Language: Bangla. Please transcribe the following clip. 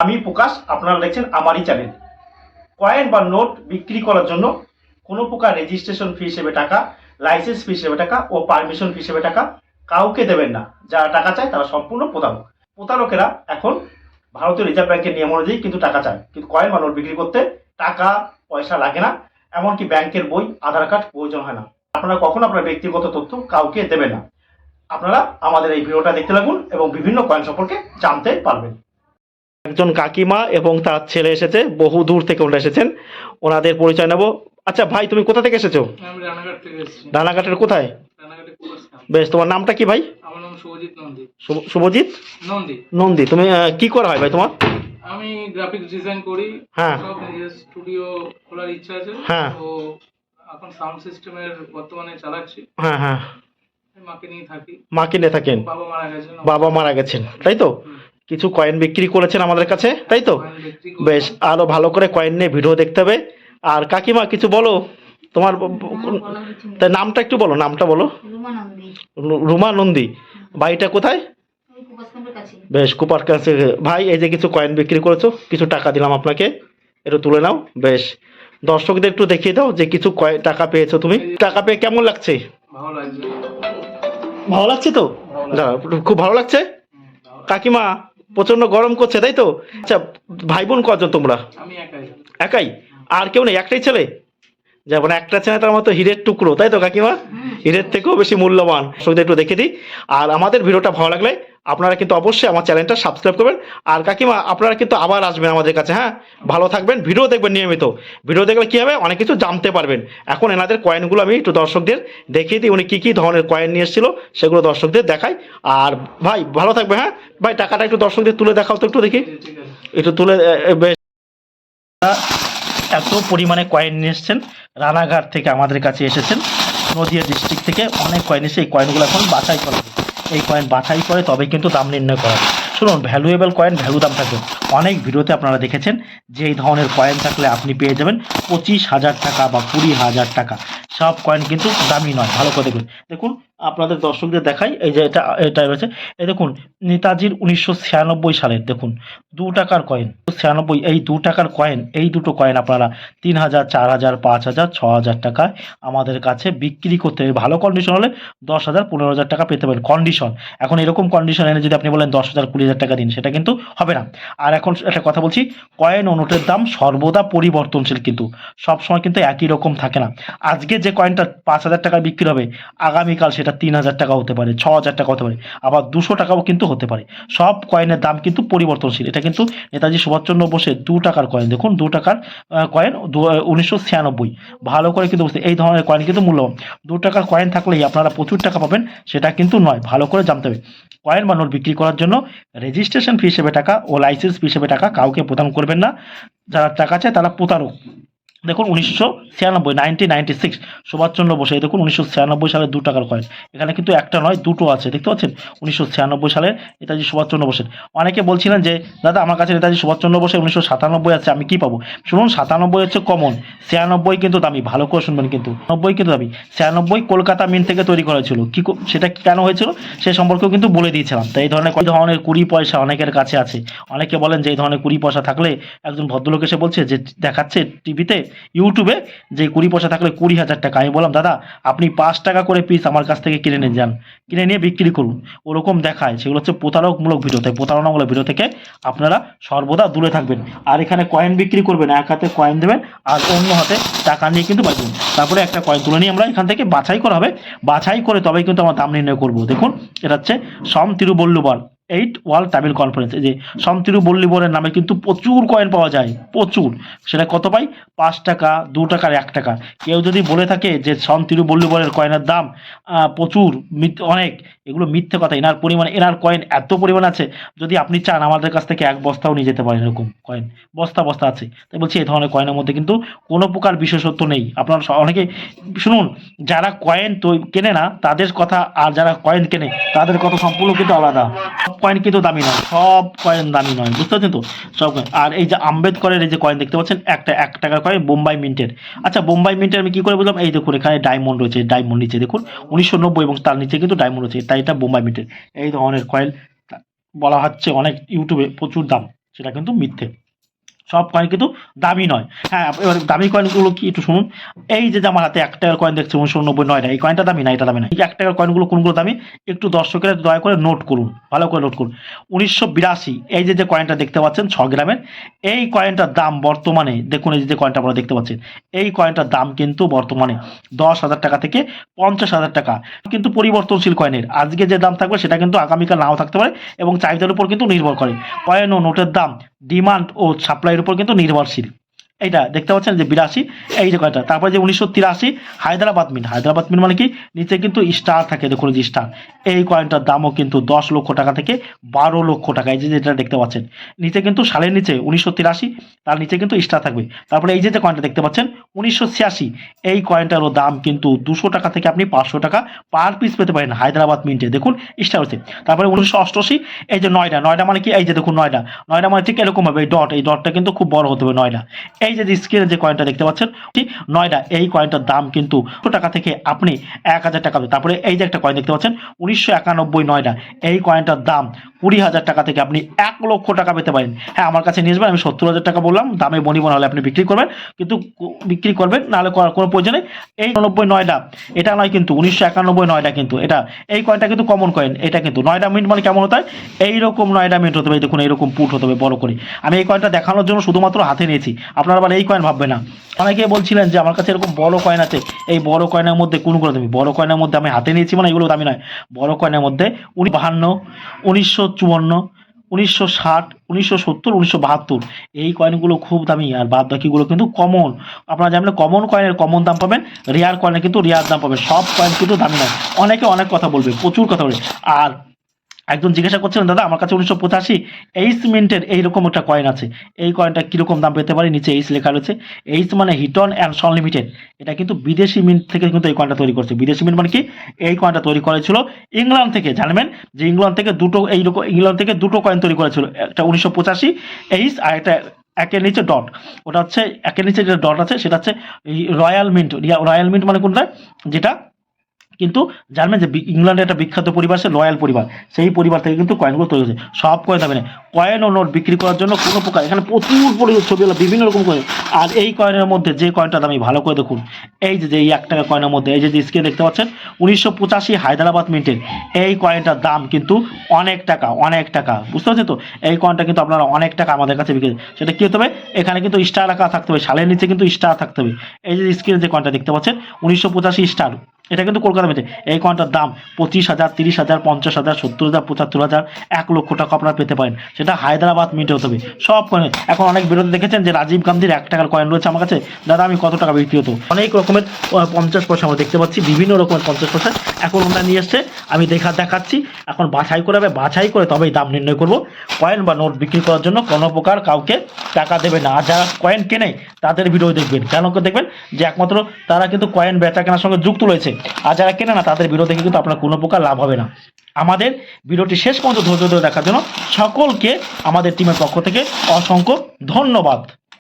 আমি প্রকাশ, আপনারা দেখছেন আমারই চ্যানেল। কয়েন বা নোট বিক্রি করার জন্য কোনো প্রকার রেজিস্ট্রেশন ফি হিসেবে টাকা, লাইসেন্স ফি হিসেবে টাকা ও পারমিশন ফি হিসেবে টাকা কাউকে দেবেন না। যারা টাকা চায় তারা সম্পূর্ণ প্রতারক। প্রতারকেরা এখন ভারতীয় রিজার্ভ ব্যাংকের নিয়ম অনুযায়ী কিন্তু টাকা চায়, কিন্তু কয়েন বা নোট বিক্রি করতে টাকা পয়সা লাগে না, এমনকি ব্যাংকের বই, আধার কার্ড প্রয়োজন হয় না। আপনারা কখনো আপনার ব্যক্তিগত তথ্য কাউকে দেবেন না। আপনারা আমাদের এই ভিডিওটা দেখতে লাগুন এবং বিভিন্ন কয়েন সম্পর্কে জানতে পারবেন। একজন কাকিমা এবং তার ছেলে এসেছে, বহু দূর থেকে ওনারা এসেছেন, ওনাদের পরিচয় নেব। আচ্ছা ভাই, তুমি কোথা থেকে এসেছো? আমি রানাঘাট থেকে এসেছি। রানাঘাটের কোথায়? রানাঘাটে কোলাস ক্যাম্প। বেশ, তোমার নামটা কি ভাই? আমার নাম শুভজিৎ নন্দী। শুভজিৎ নন্দী। নন্দী। তুমি কি করা হয় ভাই তোমার? আমি গ্রাফিক্স ডিজাইন করি। হ্যাঁ। সব নিজের স্টুডিও খোলার ইচ্ছা আছে। হ্যাঁ। তো এখন সাউন্ড সিস্টেমের বর্তমানে চালাচ্ছি। হ্যাঁ হ্যাঁ। মাকে নিয়ে থাকি। মাকে নিয়ে থাকেন? বাবা মারা গেছেন। বাবা মারা গেছেন, তাই তো? কিছু কয়েন বিক্রি করেছেন আমাদের কাছে, তাই তো? বেশ, আরো ভালো করে কয়েন নিয়ে ভিডিও দেখতে হবে। আর কাকিমা কিছু বলো, তোমার নামটা একটু বলো, নামটা বলো। রুমা নন্দী। বাড়িটা কোথায়? বেশ, কুপার কাছে। ভাই, এই যে কিছু কয়েন বিক্রি করেছো, কিছু টাকা দিলাম আপনাকে, একটু তুলে নাও। বেশ, দর্শকদের একটু দেখিয়ে দাও যে কিছু টাকা পেয়েছো তুমি। টাকা পেয়ে কেমন লাগছে? ভালো লাগছে। ভালো লাগছে তো? খুব ভালো লাগছে। কাকিমা, প্রচন্ড গরম করছে, তাই তো? আচ্ছা ভাই বোন কজন তোমরা? আমি একাই। একাই? আর কেউ নেই? একটাই ছেলে? যেমন একটা ছেলে তার মতো হীরের টুকরো, তাই তো কাকিমা? হীরের থেকেও বেশি মূল্যবান। দর্শকদের একটু দেখে দিই। আর আমাদের ভিডিওটা ভালো লাগলে আপনারা কিন্তু অবশ্যই আমার চ্যানেলটা সাবস্ক্রাইব করবেন। আর কাকিমা, আপনারা কিন্তু আবার আসবেন আমাদের কাছে, হ্যাঁ? ভালো থাকবেন, ভিডিও দেখবেন নিয়মিত। ভিডিও দেখলে কী হবে, অনেক কিছু জানতে পারবেন। এখন এনাদের কয়েনগুলো আমি একটু দর্শকদের দেখিয়ে দিই, উনি কী কী ধরনের কয়েন নিয়ে এসেছিল সেগুলো দর্শকদের দেখাই। আর ভাই ভালো থাকবে, হ্যাঁ ভাই? টাকাটা একটু দর্শকদের তুলে দেখাও তো, একটু দেখি। ঠিক আছে। একটু তুলে। বেশ, এত পরিমাণে কয়েন নিয়ে এসেছেন, রানাঘাট থেকে আমাদের কাছে এসেছেন, নদিয়া ডিস্ট্রিক্ট থেকে অনেক কয়েন এসে এই কয়েনগুলো এখন বাছাই করা হবে। এই কয়েন বাছাই করে তবে কিন্তু দাম নির্ণয় করা হবে। শুনুন, ভ্যালুয়েবল কয়েন ভ্যালু দাম থাকবে। অনেক ভিডিওতে আপনারা দেখেছেন যে এই ধরনের কয়েন থাকলে আপনি পেয়ে যাবেন 25,000 টাকা বা 20,000 টাকা। সব কয়েন কিন্তু দামি নয়, ভালো করে দেখবেন। দেখুন, আপনাদের দর্শকদের দেখাই, এই যে এটা এটা রয়েছে, এই দেখুন, নেতাজির 1996 সালের, দেখুন 2 টাকার কয়েন, 96। এই 2 টাকার কয়েন, এই দুটো কয়েন আপনারা 3,000, 4,000, 5,000, 6,000 টাকায় আমাদের কাছে বিক্রি করতে হবে। ভালো কন্ডিশন হলে 10,000, 15,000 টাকা পেতে পারেন কন্ডিশন। এখন এরকম কন্ডিশন এনে যদি আপনি বলেন 10,000, 20,000 টাকা দিন, সেটা কিন্তু হবে না। আর এখন একটা কথা বলছি, কয়েন ও নোটের দাম সর্বদা পরিবর্তনশীল, কিন্তু সবসময় কিন্তু একই রকম থাকে না। আজকে যে কয়েনটা 5,000 টাকায় বিক্রি হবে, আগামীকাল সেটা 3,000 টাকা হতে পারে, 6,000 টাকা হতে পারে, আবার 200 টাকাও কিন্তু হতে পারে। সব কয়েনের দাম কিন্তু পরিবর্তনশীল। এটা কিন্তু নেতাজি সুভাষচন্দ্র বোসের 2 টাকার কয়েন, দেখুন 2 টাকার কয়েন 1996। ভালো করে কিন্তু বুঝতে, এই ধরনের কয়েন কিন্তু মূল্যবান। 2 টাকার কয়েন থাকলেই আপনারা প্রচুর টাকা পাবেন সেটা কিন্তু নয়, ভালো করে জানতে হবে। কয়েন বা নোট বিক্রি করার জন্য রেজিস্ট্রেশন ফি হিসেবে টাকা ও লাইসেন্স ফি হিসেবে টাকা কাউকে প্রদান করবেন না। যারা টাকা চায় তারা প্রতারক। দেখুন 1996 সুভাষচন্দ্র বোস, এই দেখুন 1996 সালের 2 টাকার কয়েন। এখানে কিন্তু একটা নয়, দুটো আছে, দেখতে পাচ্ছেন? 1996 সালের নেতাজি সুভাষচন্দ্র বোসের। অনেকে বলছিলেন যে দাদা আমার কাছে নেতাজি সুভাষচন্দ্র বোসের 1997 আছে, আমি কি পাবো? শুনুন, 97 হচ্ছে কমন, 96 কিন্তু দামি। ভালো করে শুনবেন, কিন্তু 90 কিন্তু দামি। 96 কলকাতা মিন্ট থেকে তৈরি করা হয়েছিল। সেটা কেন হয়েছিল সে সম্পর্কেও কিন্তু বলে দিয়েছিলাম। তাই এই ধরনের 20 পয়সা অনেকের কাছে আছে। অনেকে বলেন যে এই ধরনের 20 পয়সা থাকলে, একজন ভদ্রলোক এসে বলছে যে দেখাচ্ছে টিভিতে, ইউটিউবে, যে 20 পয়সা থাকলে 20,000 টাকা। আমি বললাম দাদা আপনি 5 টাকা করে পিস আমার কাছ থেকে কিনে নিয়ে যান, কিনে নিয়ে বিক্রি করুন। ওরকম দেখায়, সেগুলো হচ্ছে প্রতারকমূলক ভিডিও। তাই প্রতারণামূলক ভিডিও থেকে আপনারা সর্বদা দূরে থাকবেন। আর এখানে কয়েন বিক্রি করবেন, এক হাতে কয়েন দেবেন আর অন্য হাতে টাকা নিয়ে কিন্তু বাঁচবেন। তারপরে একটা কয়েন তুলে নিয়ে আমরা এখান থেকে বাছাই করা হবে, বাছাই করে তবেই কিন্তু আমরা দাম নির্ণয় করব। দেখুন, এটা হচ্ছে সম তিরুবল্লুবর 8 ওয়ার্ল্ড তামিল কনফারেন্স। এই যে সম তিরুবল্লুবরের নামে কিন্তু প্রচুর কয়েন পাওয়া যায়, প্রচুর। সেটা কত পাই? 5 টাকা, 2 টাকার 1 টাকা। কেউ যদি বলে থাকে যে সম তিরুবল্লুবরের কয়েনের দাম প্রচুর, অনেক, এগুলো মিথ্যে কথা। এনার কয়েন এত পরিমাণ আছে, যদি আপনি চান আমাদের কাছ থেকে 1 বস্তাও নিয়ে যেতে পারেন। এরকম কয়েন বস্তা বস্তা আছে। তাই বলছি, এই ধরনের কয়েনের মধ্যে কিন্তু কোনো প্রকার বিশেষত্ব নেই। আপনারা অনেকে শুনুন, যারা কয়েন কেনে না তাদের কথা, আর যারা কয়েন কেনে তাদের কথা সম্পূর্ণ কিন্তু আলাদা। সব কয়েন কিন্তু দামি নয়, সব কয়েন দামি নয়, বুঝতে পারছেন তো? সব কয়েন। আর এই যে আম্বেদকরের এই যে কয়েন দেখতে পাচ্ছেন, একটা 1 টাকার কয়েন, বোম্বাই মিন্টের। আচ্ছা, বোম্বাই মিন্টের আমি কি করে বুঝলাম? এই দেখুন, এখানে ডায়মন্ড রয়েছে, ডায়মন্ড নিচে দেখুন 1990 এবং তার নিচে কিন্তু ডায়মন্ড রয়েছে, তাই এটা বোম্বাই মিন্টের। এই ধরনের কয়েন বলা হচ্ছে অনেক, ইউটিউবে প্রচুর দাম। সেটা কিন্তু মিথ্যে। সব কয়েন কিন্তু দামি নয়। হ্যাঁ, এবার দামি কয়েনগুলো কি একটু শুনুন। এই যে আমার হাতে ১ টাকার কয়েন দেখছি ১৯৯৯ এই কয়েনটা দামি না, এটা দামি না। এই ১ টাকার কয়েনগুলো কোনগুলো দামি একটু দর্শকেরা দয়া করে নোট করুন, ভালো করে নোট করুন। ১৯৮২ এই যে কয়েনটা দেখতে পাচ্ছেন ৬ গ্রামের, এই কয়েনটার দাম বর্তমানে দেখুন, এই যে কয়েনটা আপনারা দেখতে পাচ্ছেন, এই কয়েনটার দাম কিন্তু বর্তমানে ১০,০০০ টাকা থেকে ৫০,০০০ টাকা। কিন্তু পরিবর্তনশীল কয়েনের আজকে যে দাম থাকবে সেটা কিন্তু আগামীকাল নাও থাকতে পারে এবং চাহিদার উপর কিন্তু নির্ভর করে। কয়েন ও নোটের দাম ডিমান্ড ও সাপ্লাইয়ের উপর কিন্তু নির্ভরশীল। এইটা দেখতে পাচ্ছেন যে ৮২, এই যে কয়টা। তারপরে যে ১৯৮৩ হায়দ্রাবাদ মিন্ট, হায়দ্রাবাদ মিন্ট মানে কি নিচে কিন্তু স্টার থাকে, দেখুন যে স্টার। এই কয়েনটার দামও কিন্তু ১০ লক্ষ টাকা থেকে ১২ লক্ষ টাকা। এই যে যেটা দেখতে পাচ্ছেন নিচে কিন্তু সালের নিচে ১৯৮৩, তার নিচে কিন্তু স্টার থাকবে। তারপরে এই যে কয়েনটা দেখতে পাচ্ছেন ১৯৮৬, এই কয়েনটারও দাম কিন্তু ২০০ টাকা থেকে আপনি ৫০০ টাকা পার পিস পেতে পারেন হায়দ্রাবাদ মিন্টে, দেখুন স্টার হচ্ছে। তারপরে ১৯৮৮ এই যে নয়ডা, নয়ডা মানে কি এই যে দেখুন নয়ডা, নয়ডা মানে ঠিক এরকম হবে, এই ডট, এই ডটটা কিন্তু খুব বড় হতে হবে নয়ডা। এই যে স্ক্রিনে যে কয়েনটা দেখতে পাচ্ছেন নয়ডা, এই কয়েনটার দাম কিন্তু ১০০ টাকা থেকে আপনি ১,০০০ টাকা। তারপরে এই যে একটা কয়েন দেখতে পাচ্ছেন ১৯৯১ নয়ডা, এই কয়েনটার দাম ২০,০০০ টাকা থেকে আপনি ১ লক্ষ টাকা পেতে পারেন। হ্যাঁ, আমার কাছে নিয়ে আসবেন, আমি ৭০,০০০ টাকা বললাম, দামে বনিবনা হলে আপনি বিক্রি করবেন, কিন্তু বিক্রি করবেন নাহলে করার কোনো প্রয়োজন নেই। এই ৯৯ নয়ডা এটা নয় কিন্তু ১৯৯১ নয়ডা কিন্তু এটা, এই কয়েনটা কিন্তু কমন কয়েন। এটা কিন্তু নয়ডা মিন্ট মানে কেমন হতে হয়, এইরকম নয়ডা মিন্ট হতে হবে, দেখুন এইরকম পুট হতে হবে বড় করে। আমি এই কয়েনটা দেখানোর জন্য শুধুমাত্র হাতে নিয়েছি, আপনারা আবার এই কয়েন ভাববে না। অনেকে বলছিলেন যে আমার কাছে এরকম বড় কয়েন আছে, এই বড় কয়েনের মধ্যে কোনগুলো দামি? বড় কয়েনের মধ্যে আমি হাতে নিয়েছি মানে এগুলো দামি নয়। বড় কয়েনের মধ্যে ১৯৫২, ১৯৫৪, ১৯৬০, ১৯৭০, ১৯৭২ এই কয়েনগুলো খুব দামি, আর বাদ বাকিগুলো কিন্তু কমন। আপনারা জানলে কমন কয়েনের কমন দাম পাবেন, রেয়ার কয়েনের কিন্তু রেয়ার দাম পাবেন। সব কয়েন কিন্তু দামি নয়। অনেকে অনেক কথা বলবে, প্রচুর কথা বলবে। আর একজন জিজ্ঞাসা করছিলেন, দাদা আমার কাছে ১৯৮৫ এইচ মিন্টের এইরকম একটা কয়েন আছে, এই কয়েনটা কীরকম দাম পেতে পারি? নিচে এইচ লেখা রয়েছে। এইচ মানে হিটন অ্যান্ড সন লিমিটেড, এটা কিন্তু বিদেশি মিন্ট থেকে কিন্তু এই কয়েনটা তৈরি করছে। বিদেশি মিন্ট মানে কি, এই কয়েনটা তৈরি করেছিল ইংল্যান্ড থেকে। জানবেন যে ইংল্যান্ড থেকে দুটো কয়েন তৈরি করেছিল, একটা ১৯৮৫ এইচ আর একটা একের নিচে ডট, ওটা হচ্ছে একের নিচে যে ডট আছে সেটা হচ্ছে রয়্যাল মিন্ট। রয়্যাল মিন্ট মানে কোনটা, যেটা কিন্তু জানবেন যে ইংল্যান্ডের একটা বিখ্যাত পরিবার সে রয়্যাল পরিবার, সেই পরিবার থেকে কিন্তু কয়েনগুলো তৈরি হয়েছে। সব কয়েন দামে নেই। কয়েন ও নোট বিক্রি করার জন্য কোনো প্রকার এখানে প্রচুর পরিমাণ ছবি হলো বিভিন্ন রকম কয়েন। আর এই কয়েনের মধ্যে যে কয়েনটা দামি ভালো করে দেখুন, এই যে এই ১ টাকা কয়েনের মধ্যে এই যে স্ক্রিনে দেখতে পাচ্ছেন ১৯৮৫ হায়দ্রাবাদ মিন্টের, এই কয়েনটার দাম কিন্তু অনেক টাকা, অনেক টাকা, বুঝতে পারছেন তো? এই কয়েনটা কিন্তু আপনারা অনেক টাকা আমাদের কাছে বিক্রি, সেটা কী হতে হবে, এখানে কিন্তু স্টার রাখা থাকতে হবে, সালের নিচে কিন্তু স্টার থাকতে হবে। এই যে স্ক্রিনে যে কয়েনটা দেখতে পাচ্ছেন ১৯৮৫ স্টার, এটা কিন্তু কলকাতা মিন্টে। এই কয়েনটার দাম ২৫,০০০, ৩০,০০০, ৫০,০০০, ৭০,০০০, ৭৫,০০০, ১ লক্ষ টাকা আপনারা পেতে পারেন। সেটা হায়দ্রাবাদ মিন্টে হতে হবে সব কয়েন। এখন অনেক বিরোধী দেখেছেন যে রাজীব গান্ধীর ১ টাকার কয়েন রয়েছে আমার কাছে, দাদা আমি কত টাকা বিক্রি হতো? অনেক রকমের ৫০ পয়সা আমরা দেখতে পাচ্ছি, বিভিন্ন রকমের ৫০ পয়সা এখন ওনারা নিয়ে এসছে। আমি দেখাচ্ছি, এখন বাছাই করে বাছাই করে তবেই দাম নির্ণয় করব। কয়েন বা নোট বিক্রি করার জন্য কোনো প্রকার কাউকে টাকা দেবে না। আর যারা কয়েন কেনে তাদের ভিডিও দেখবেন, কেন দেখবেন যে একমাত্র তারা কিন্তু কয়েন বেচা কেনার সঙ্গে যুক্ত রয়েছে। আর যারা কেনে না তাদের ভিডিও দেখে কিন্তু আপনার কোনো প্রকার লাভ হবে না। আমাদের ভিডিওটি শেষ পর্যন্ত ধৈর্য ধরে দেখার জন্য সকলকে আমাদের টিমের পক্ষ থেকে অসংখ্য ধন্যবাদ।